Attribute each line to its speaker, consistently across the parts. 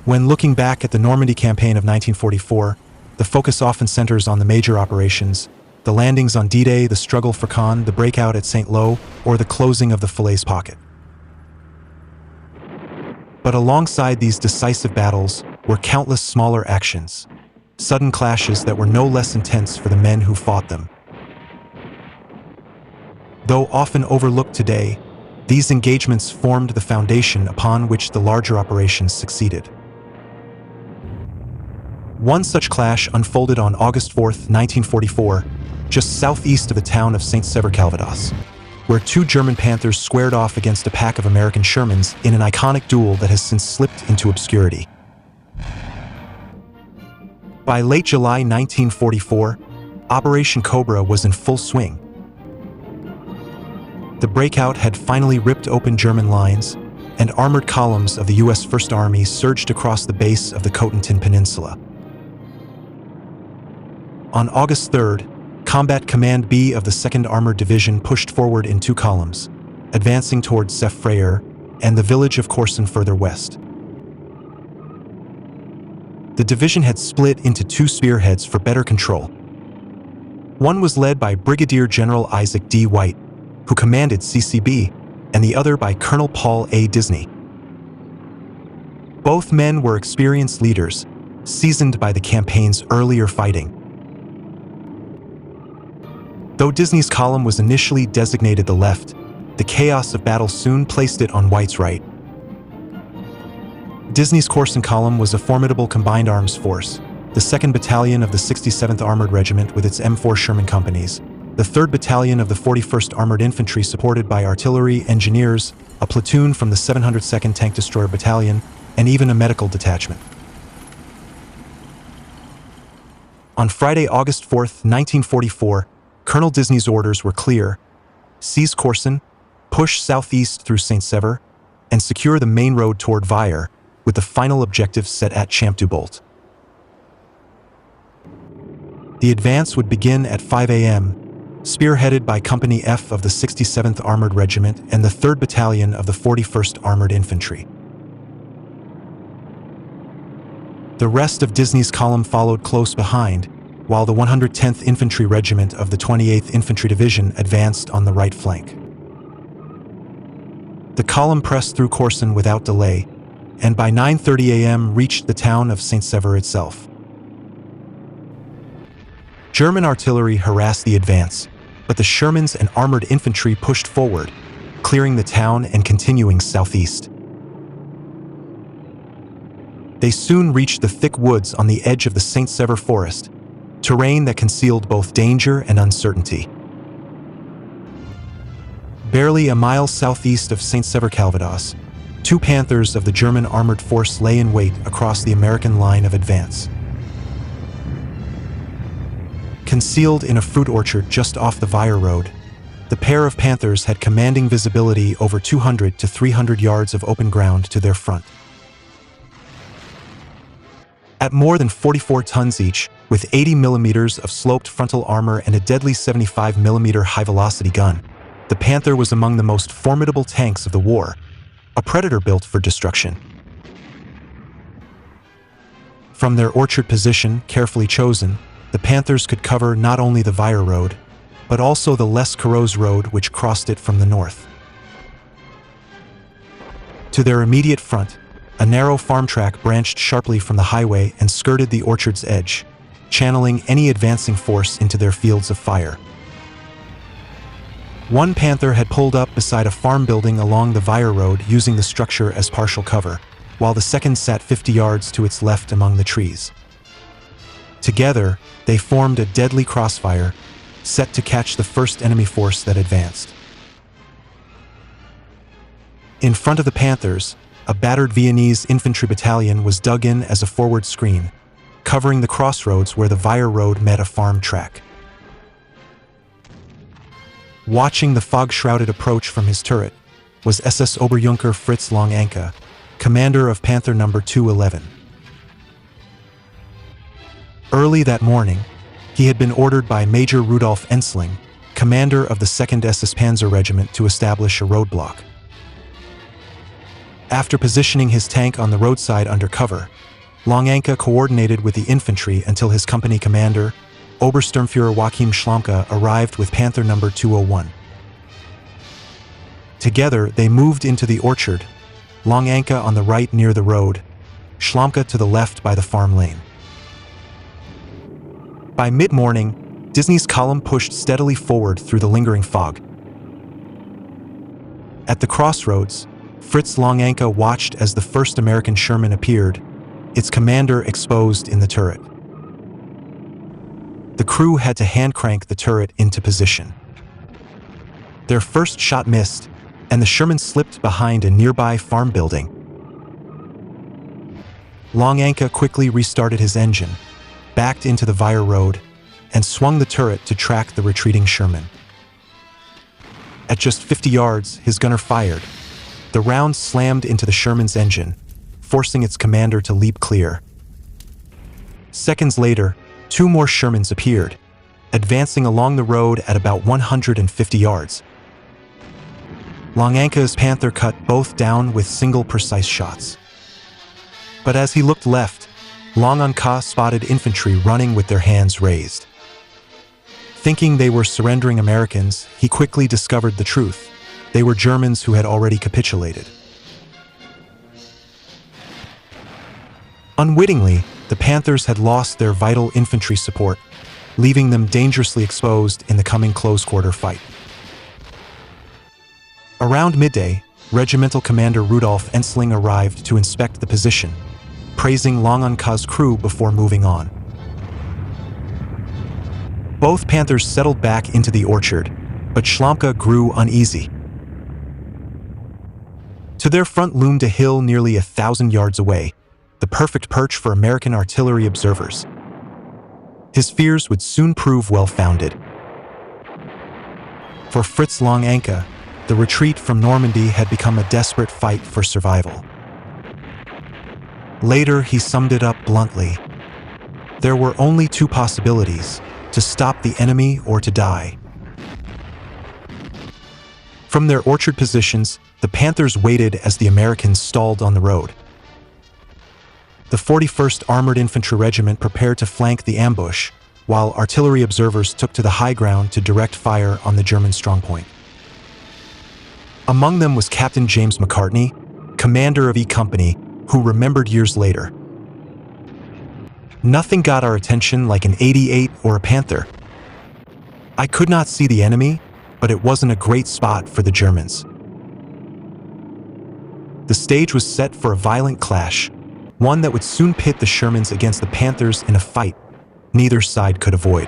Speaker 1: When looking back at the Normandy campaign of 1944, the focus often centers on the major operations, the landings on D-Day, the struggle for Caen, the breakout at St. Lo, or the closing of the Falaise Pocket. But alongside these decisive battles were countless smaller actions, sudden clashes that were no less intense for the men who fought them. Though often overlooked today, these engagements formed the foundation upon which the larger operations succeeded. One such clash unfolded on August 4, 1944, just southeast of the town of Saint Sever-Calvados, where two German Panthers squared off against a pack of American Shermans in an iconic duel that has since slipped into obscurity. By late July 1944, Operation Cobra was in full swing. The breakout had finally ripped open German lines, and armored columns of the U.S. First Army surged across the base of the Cotentin Peninsula. On August 3rd, Combat Command B of the 2nd Armored Division pushed forward in two columns, advancing towards Saint-Frère and the village of Caen further west. The division had split into two spearheads for better control. One was led by Brigadier General Isaac D. White, who commanded CCB, and the other by Colonel Paul A. Disney. Both men were experienced leaders, seasoned by the campaign's earlier fighting. Though Disney's column was initially designated the left, the chaos of battle soon placed it on White's right. Disney's Caen column was a formidable combined arms force, the 2nd Battalion of the 67th Armored Regiment with its M4 Sherman companies, the 3rd Battalion of the 41st Armored Infantry supported by artillery, engineers, a platoon from the 702nd Tank Destroyer Battalion, and even a medical detachment. On Friday, August 4, 1944, Colonel Disney's orders were clear: seize Caen, push southeast through Saint Sever, and secure the main road toward Vire, with the final objective set at Champ du Bolt. The advance would begin at 5 a.m., spearheaded by Company F of the 67th Armored Regiment and the 3rd Battalion of the 41st Armored Infantry. The rest of Disney's column followed close behind, while the 110th Infantry Regiment of the 28th Infantry Division advanced on the right flank. The column pressed through Caen without delay, and by 9:30 a.m. reached the town of Saint Sever itself. German artillery harassed the advance, but the Shermans and armored infantry pushed forward, clearing the town and continuing southeast. They soon reached the thick woods on the edge of the Saint Sever forest, terrain that concealed both danger and uncertainty. Barely a mile southeast of Saint Sever-Calvados, two Panthers of the German armored force lay in wait across the American line of advance. Concealed in a fruit orchard just off the Vire Road, the pair of Panthers had commanding visibility over 200 to 300 yards of open ground to their front. At more than 44 tons each, with 80 millimeters of sloped frontal armor and a deadly 75 millimeter high-velocity gun, the Panther was among the most formidable tanks of the war, a predator built for destruction. From their orchard position, carefully chosen, the Panthers could cover not only the Vire Road, but also the Les Carreaux Road which crossed it from the north. To their immediate front, a narrow farm track branched sharply from the highway and skirted the orchard's edge, channeling any advancing force into their fields of fire. One Panther had pulled up beside a farm building along the Vire Road using the structure as partial cover, while the second sat 50 yards to its left among the trees. Together, they formed a deadly crossfire, set to catch the first enemy force that advanced. In front of the Panthers, a battered Viennese infantry battalion was dug in as a forward screen, covering the crossroads where the Vire Road met a farm track. Watching the fog-shrouded approach from his turret was SS Oberjunker Fritz Longanke, commander of Panther No. 211. Early that morning, he had been ordered by Major Rudolf Ensling, commander of the 2nd SS Panzer Regiment, to establish a roadblock. After positioning his tank on the roadside under cover, Longanka coordinated with the infantry until his company commander, Obersturmführer Joachim Schlamke, arrived with Panther No. 201. Together, they moved into the orchard, Longanka on the right near the road, Schlamke to the left by the farm lane. By mid-morning, Disney's column pushed steadily forward through the lingering fog. At the crossroads, Fritz Longanka watched as the first American Sherman appeared, its commander exposed in the turret. The crew had to hand-crank the turret into position. Their first shot missed, and the Sherman slipped behind a nearby farm building. Longanka quickly restarted his engine, backed into the Vire Road, and swung the turret to track the retreating Sherman. At just 50 yards, his gunner fired. The round slammed into the Sherman's engine, forcing its commander to leap clear. Seconds later, 2 more Shermans appeared, advancing along the road at about 150 yards. Longanka's Panther cut both down with single precise shots. But as he looked left, Longanka spotted infantry running with their hands raised. Thinking they were surrendering Americans, he quickly discovered the truth. They were Germans who had already capitulated. Unwittingly, the Panthers had lost their vital infantry support, leaving them dangerously exposed in the coming close-quarter fight. Around midday, Regimental Commander Rudolf Ensling arrived to inspect the position, praising Longanka's crew before moving on. Both Panthers settled back into the orchard, but Schlamke grew uneasy. To their front loomed a hill nearly 1,000 yards away, the perfect perch for American artillery observers. His fears would soon prove well-founded. For Fritz Longanka, the retreat from Normandy had become a desperate fight for survival. Later, he summed it up bluntly. There were only 2 possibilities: to stop the enemy or to die. From their orchard positions, the Panthers waited as the Americans stalled on the road. The 41st Armored Infantry Regiment prepared to flank the ambush, while artillery observers took to the high ground to direct fire on the German strongpoint. Among them was Captain James McCartney, commander of E Company, who remembered years later. Nothing got our attention like an 88 or a Panther. I could not see the enemy, but it wasn't a great spot for the Germans. The stage was set for a violent clash, one that would soon pit the Shermans against the Panthers in a fight neither side could avoid.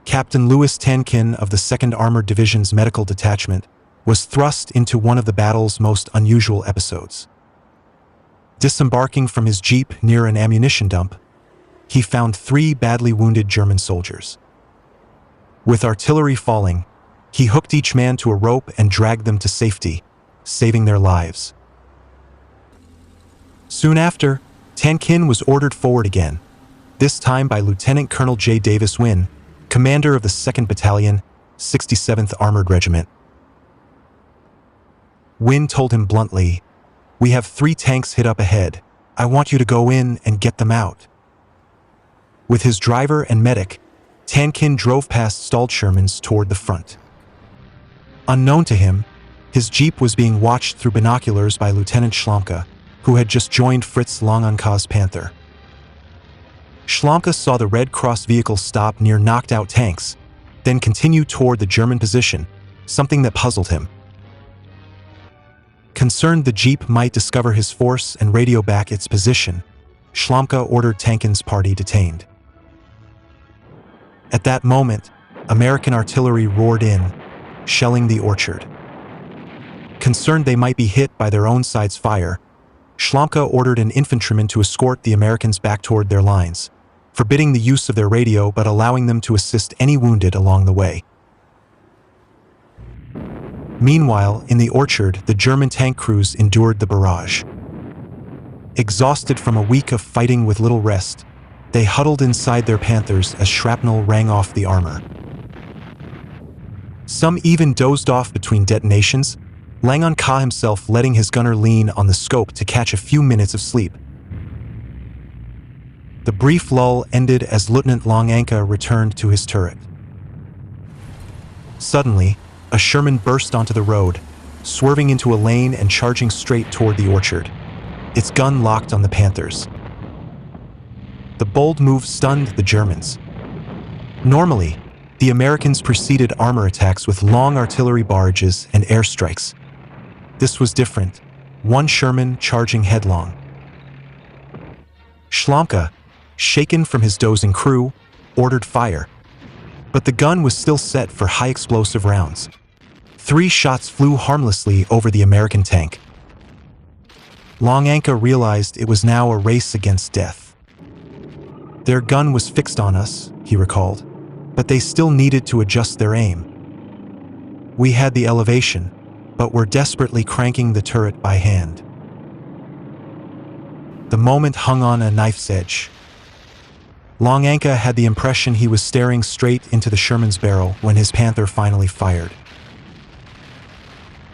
Speaker 1: Captain Louis Tankin of the 2nd Armored Division's Medical Detachment was thrust into one of the battle's most unusual episodes. Disembarking from his jeep near an ammunition dump, he found 3 badly wounded German soldiers. With artillery falling, he hooked each man to a rope and dragged them to safety, saving their lives. Soon after, Tankin was ordered forward again, this time by Lieutenant Colonel J. Davis Wynne, commander of the 2nd Battalion, 67th Armored Regiment. Wynne told him bluntly, "We have 3 tanks hit up ahead. I want you to go in and get them out." With his driver and medic, Tankin drove past stalled Shermans toward the front. Unknown to him, his jeep was being watched through binoculars by Lieutenant Schlamke, who had just joined Fritz Longanka's Panther. Schlamke saw the Red Cross vehicle stop near knocked-out tanks, then continue toward the German position, something that puzzled him. Concerned the jeep might discover his force and radio back its position, Schlamke ordered Tankin's party detained. At that moment, American artillery roared in, shelling the orchard. Concerned they might be hit by their own side's fire, Schlamke ordered an infantryman to escort the Americans back toward their lines, forbidding the use of their radio but allowing them to assist any wounded along the way. Meanwhile, in the orchard, the German tank crews endured the barrage. Exhausted from a week of fighting with little rest, they huddled inside their Panthers as shrapnel rang off the armor. Some even dozed off between detonations, Langon Ka himself letting his gunner lean on the scope to catch a few minutes of sleep. The brief lull ended as Lieutenant Long Anka returned to his turret. Suddenly, a Sherman burst onto the road, swerving into a lane and charging straight toward the orchard. Its gun locked on the Panthers. The bold move stunned the Germans. Normally, the Americans preceded armor attacks with long artillery barrages and airstrikes. This was different, one Sherman charging headlong. Schlamka, shaken from his dozing crew, ordered fire. But the gun was still set for high-explosive rounds. 3 shots flew harmlessly over the American tank. Long Anka realized it was now a race against death. Their gun was fixed on us, he recalled, but they still needed to adjust their aim. We had the elevation, but were desperately cranking the turret by hand. The moment hung on a knife's edge. Long Anka had the impression he was staring straight into the Sherman's barrel when his Panther finally fired.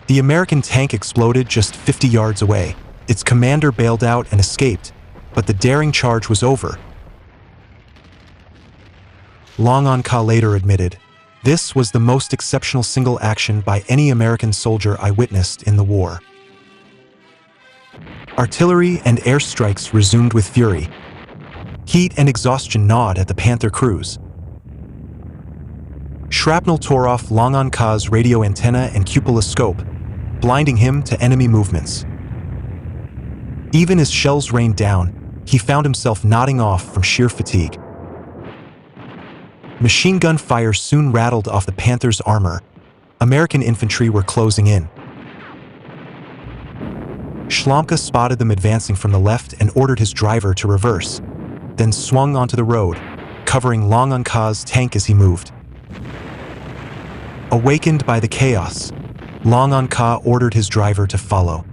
Speaker 1: The American tank exploded just 50 yards away. Its commander bailed out and escaped, but the daring charge was over. Long Anka later admitted, "This was the most exceptional single action by any American soldier I witnessed in the war." Artillery and airstrikes resumed with fury. Heat and exhaustion gnawed at the Panther crews. Shrapnel tore off Long Anka's radio antenna and cupola scope, blinding him to enemy movements. Even as shells rained down, he found himself nodding off from sheer fatigue. Machine gun fire soon rattled off the Panther's armor. American infantry were closing in. Schlamka spotted them advancing from the left and ordered his driver to reverse, then swung onto the road, covering Long Anka's tank as he moved. Awakened by the chaos, Long Anka ordered his driver to follow.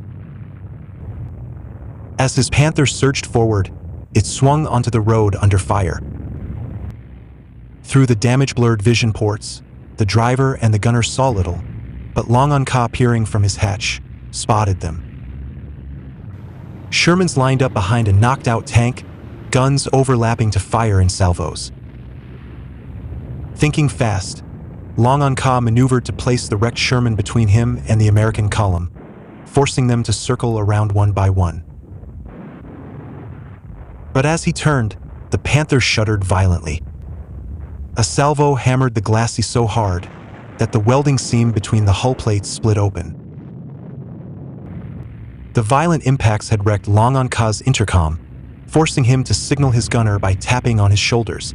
Speaker 1: As his Panther surged forward, it swung onto the road under fire. Through the damage-blurred vision ports, the driver and the gunner saw little, but Long Anka, peering from his hatch, spotted them. Shermans lined up behind a knocked-out tank, guns overlapping to fire in salvos. Thinking fast, Long Anka maneuvered to place the wrecked Sherman between him and the American column, forcing them to circle around one by one. But as he turned, the Panther shuddered violently. A salvo hammered the glacis so hard that the welding seam between the hull plates split open. The violent impacts had wrecked Long Anka's intercom, forcing him to signal his gunner by tapping on his shoulders.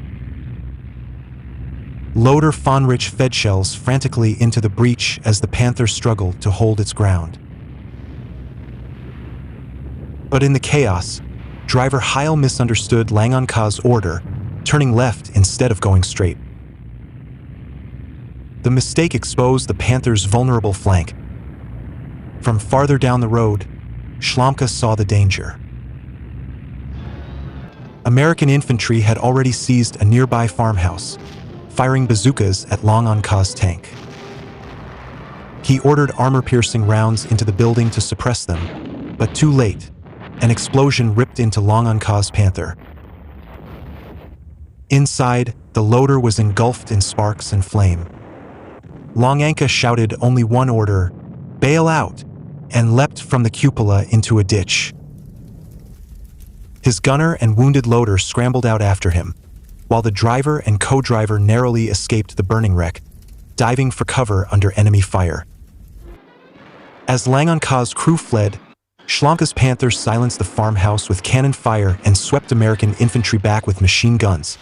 Speaker 1: Loader Fonrich fed shells frantically into the breach as the Panther struggled to hold its ground. But in the chaos, driver Heil misunderstood Long Anka's order, turning left instead of going straight. The mistake exposed the Panther's vulnerable flank. From farther down the road, Schlamka saw the danger. American infantry had already seized a nearby farmhouse, firing bazookas at Long Anka's tank. He ordered armor-piercing rounds into the building to suppress them, but too late, an explosion ripped into Long Anka's Panther. Inside, the loader was engulfed in sparks and flame. Long Anka shouted only one order, "Bail out," and leapt from the cupola into a ditch. His gunner and wounded loader scrambled out after him, while the driver and co-driver narrowly escaped the burning wreck, diving for cover under enemy fire. As Long Anka's crew fled, Schlamka's Panther silenced the farmhouse with cannon fire and swept American infantry back with machine guns.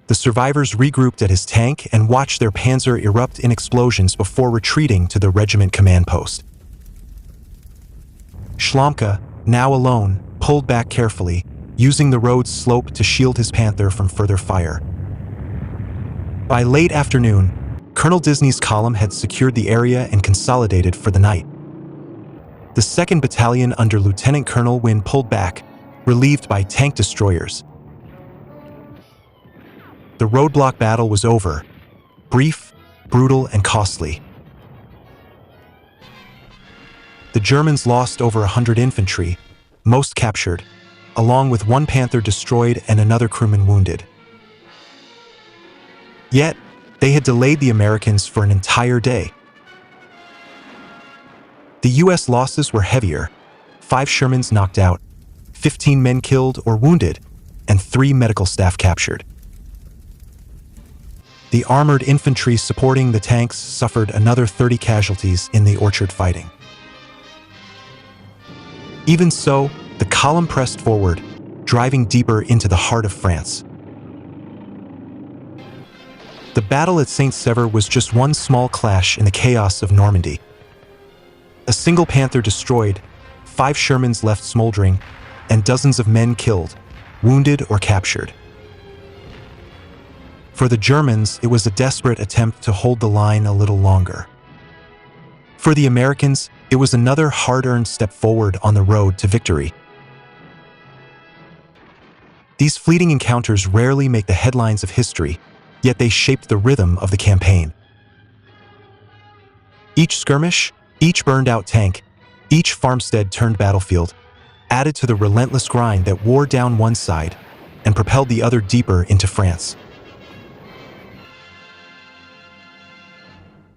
Speaker 1: The survivors regrouped at his tank and watched their Panzer erupt in explosions before retreating to the regiment command post. Schlamka, now alone, pulled back carefully, using the road's slope to shield his Panther from further fire. By late afternoon, Colonel Disney's column had secured the area and consolidated for the night. The 2nd Battalion under Lieutenant Colonel Wynne pulled back, relieved by tank destroyers. The roadblock battle was over, brief, brutal, and costly. The Germans lost over 100 infantry, most captured, along with one Panther destroyed and another crewman wounded. Yet, they had delayed the Americans for an entire day. The U.S. losses were heavier: 5 Shermans knocked out, 15 men killed or wounded, and 3 medical staff captured. The armored infantry supporting the tanks suffered another 30 casualties in the orchard fighting. Even so, the column pressed forward, driving deeper into the heart of France. The battle at Saint Sever was just one small clash in the chaos of Normandy. A single Panther destroyed, 5 Shermans left smoldering, and dozens of men killed, wounded or captured. For the Germans, it was a desperate attempt to hold the line a little longer. For the Americans, it was another hard-earned step forward on the road to victory. These fleeting encounters rarely make the headlines of history, yet they shaped the rhythm of the campaign. Each skirmish, each burned-out tank, each farmstead turned battlefield, added to the relentless grind that wore down one side and propelled the other deeper into France.